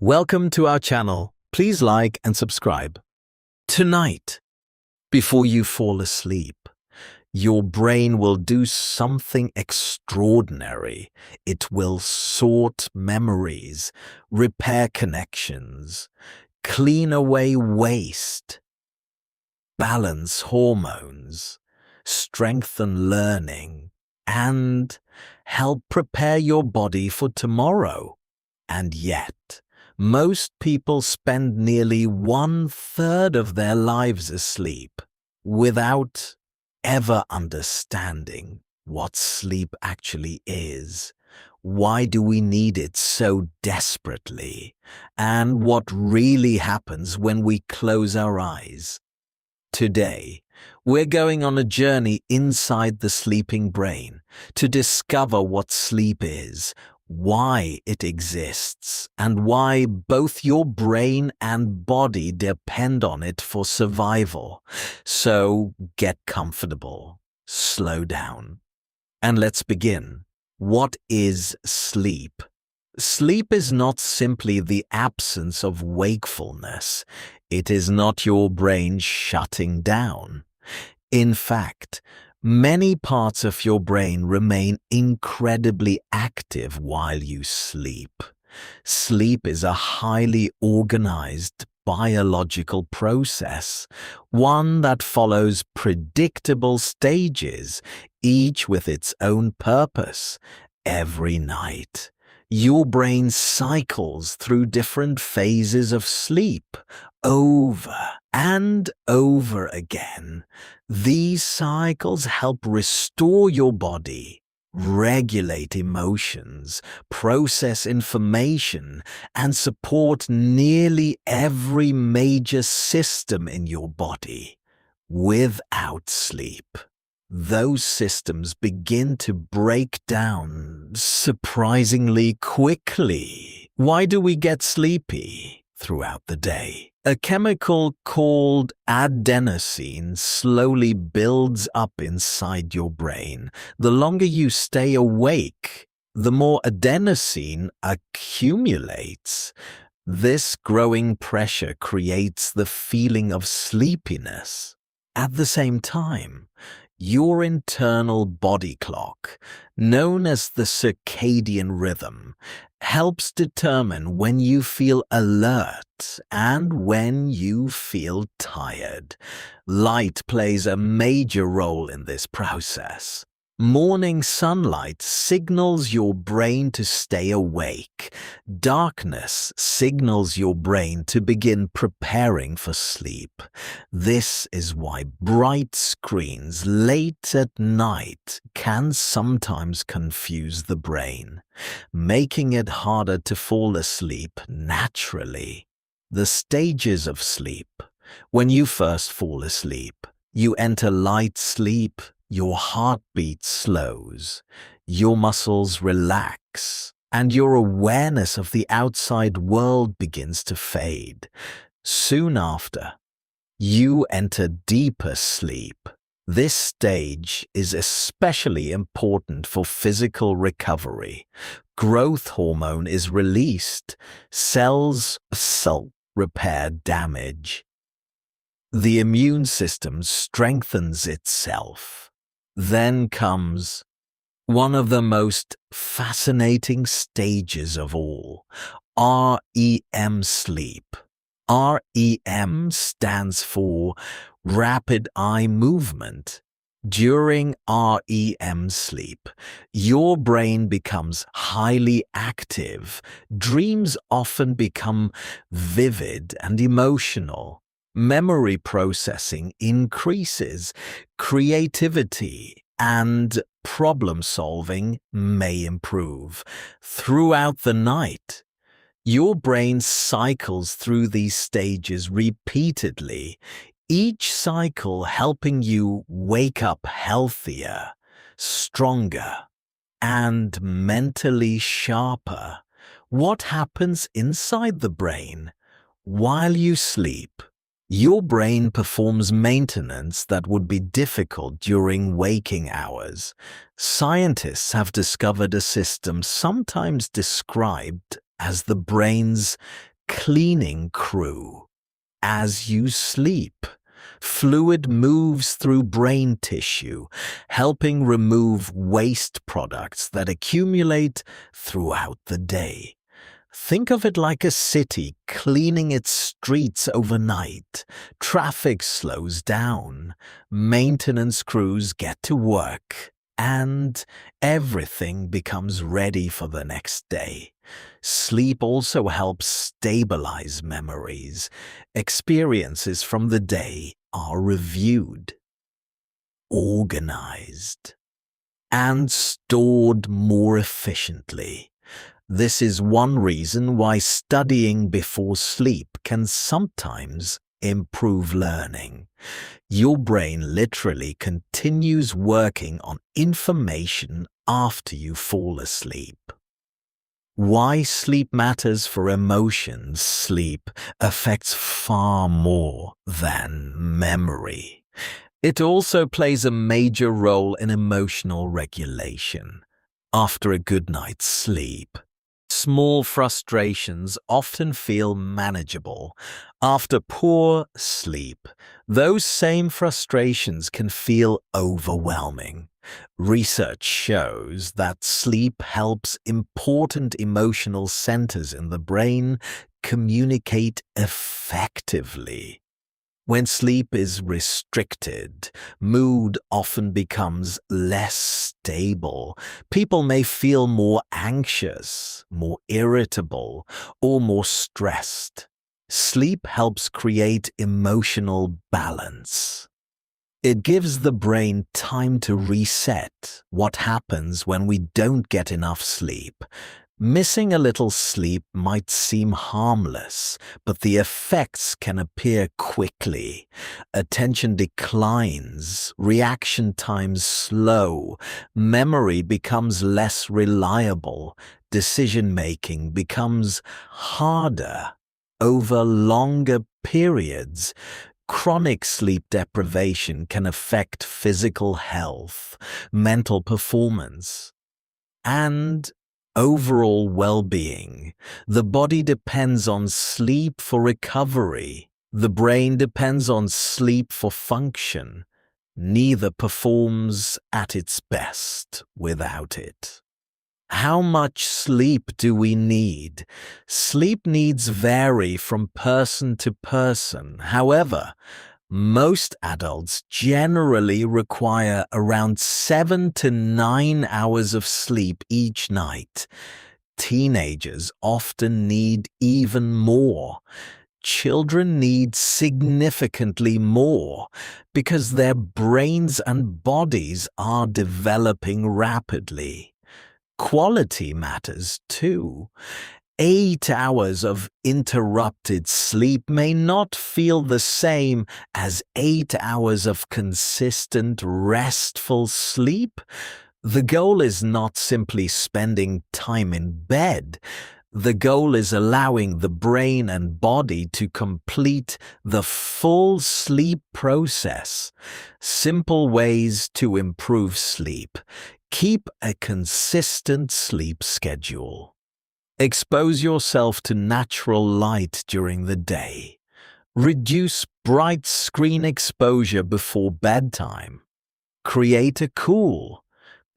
Welcome to our channel. Please like and subscribe. Tonight, before you fall asleep, your brain will do something extraordinary. It will sort memories, repair connections, clean away waste, balance hormones, strengthen learning, and help prepare your body for tomorrow. And yet, most people spend nearly 1/3 of their lives asleep without ever understanding what sleep actually is. Why do we need it so desperately? And what really happens when we close our eyes? Today, we're going on a journey inside the sleeping brain to discover what sleep is, why it exists, and why both your brain and body depend on it for survival. So get comfortable, slow down, and let's begin. What is sleep? Sleep is not simply the absence of wakefulness. It is not your brain shutting down. In fact, many parts of your brain remain incredibly active while you sleep. Sleep is a highly organized biological process, one that follows predictable stages, each with its own purpose. Every night, your brain cycles through different phases of sleep over and over again. These cycles help restore your body, regulate emotions, process information, and support nearly every major system in your body. Without sleep, those systems begin to break down surprisingly quickly. Why do we get sleepy throughout the day? A chemical called adenosine slowly builds up inside your brain. The longer you stay awake, the more adenosine accumulates. This growing pressure creates the feeling of sleepiness. At the same time, your internal body clock, known as the circadian rhythm, helps determine when you feel alert and when you feel tired. Light plays a major role in this process. Morning sunlight signals your brain to stay awake. Darkness signals your brain to begin preparing for sleep. This is why bright screens late at night can sometimes confuse the brain, making it harder to fall asleep naturally. The stages of sleep. When you first fall asleep, you enter light sleep. Your heartbeat slows, your muscles relax, and your awareness of the outside world begins to fade. Soon after, you enter deeper sleep. This stage is especially important for physical recovery. Growth hormone is released, cells repair damage. The immune system strengthens itself. Then comes one of the most fascinating stages of all, REM sleep. REM stands for rapid eye movement. During REM sleep, your brain becomes highly active. Dreams often become vivid and emotional. Memory processing increases, creativity and problem-solving may improve. Throughout the night, your brain cycles through these stages repeatedly, each cycle helping you wake up healthier, stronger, and mentally sharper. What happens inside the brain while you sleep? Your brain performs maintenance that would be difficult during waking hours. Scientists have discovered a system sometimes described as the brain's cleaning crew. As you sleep, fluid moves through brain tissue, helping remove waste products that accumulate throughout the day. Think of it like a city cleaning its streets overnight. Traffic slows down, maintenance crews get to work, and everything becomes ready for the next day. Sleep also helps stabilize memories. Experiences from the day are reviewed, organized, and stored more efficiently. This is one reason why studying before sleep can sometimes improve learning. Your brain literally continues working on information after you fall asleep. Why sleep matters for emotions. Sleep affects far more than memory. It also plays a major role in emotional regulation. After a good night's sleep, small frustrations often feel manageable. After poor sleep, those same frustrations can feel overwhelming. Research shows that sleep helps important emotional centers in the brain communicate effectively. When sleep is restricted, mood often becomes less stable. People may feel more anxious, more irritable, or more stressed. Sleep helps create emotional balance. It gives the brain time to reset. What happens when we don't get enough sleep? Missing a little sleep might seem harmless, but the effects can appear quickly. Attention declines, reaction times slow, memory becomes less reliable, decision-making becomes harder over longer periods. Chronic sleep deprivation can affect physical health, mental performance, and overall well-being. The body depends on sleep for recovery. The brain depends on sleep for function. Neither performs at its best without it. How much sleep do we need? Sleep needs vary from person to person. However, most adults generally require around 7 to 9 hours of sleep each night. Teenagers often need even more. Children need significantly more because their brains and bodies are developing rapidly. Quality matters too. 8 hours of interrupted sleep may not feel the same as 8 hours of consistent, restful sleep. The goal is not simply spending time in bed. The goal is allowing the brain and body to complete the full sleep process. Simple ways to improve sleep. Keep a consistent sleep schedule. Expose yourself to natural light during the day. Reduce bright screen exposure before bedtime. Create a cool,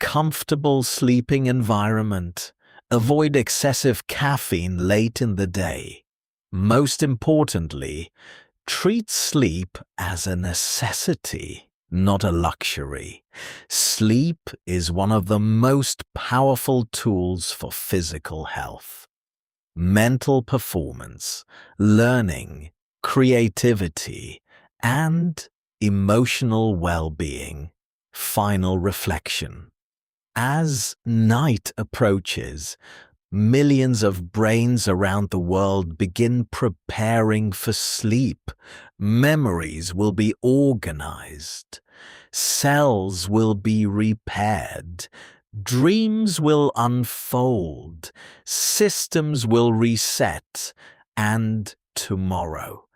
comfortable sleeping environment. Avoid excessive caffeine late in the day. Most importantly, treat sleep as a necessity, not a luxury. Sleep is one of the most powerful tools for physical health, mental performance, learning, creativity, and emotional well-being. Final reflection. As night approaches, millions of brains around the world begin preparing for sleep. Memories will be organized. Cells will be repaired. Dreams will unfold. Systems will reset. And tomorrow,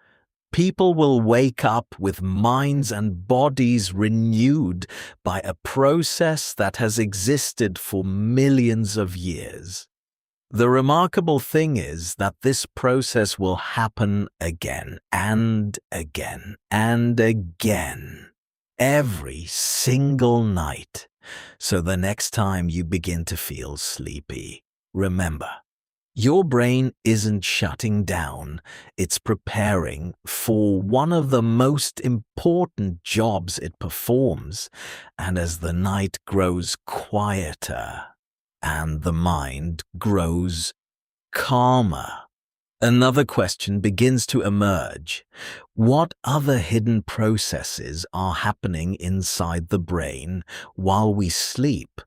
people will wake up with minds and bodies renewed by a process that has existed for millions of years. The remarkable thing is that this process will happen again and again and again, every single night. So the next time you begin to feel sleepy, remember, your brain isn't shutting down, it's preparing for one of the most important jobs it performs. And as the night grows quieter and the mind grows calmer, another question begins to emerge. What other hidden processes are happening inside the brain while we sleep?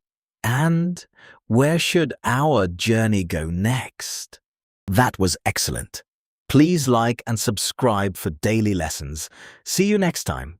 And where should our journey go next? That was excellent. Please like and subscribe for daily lessons. See you next time.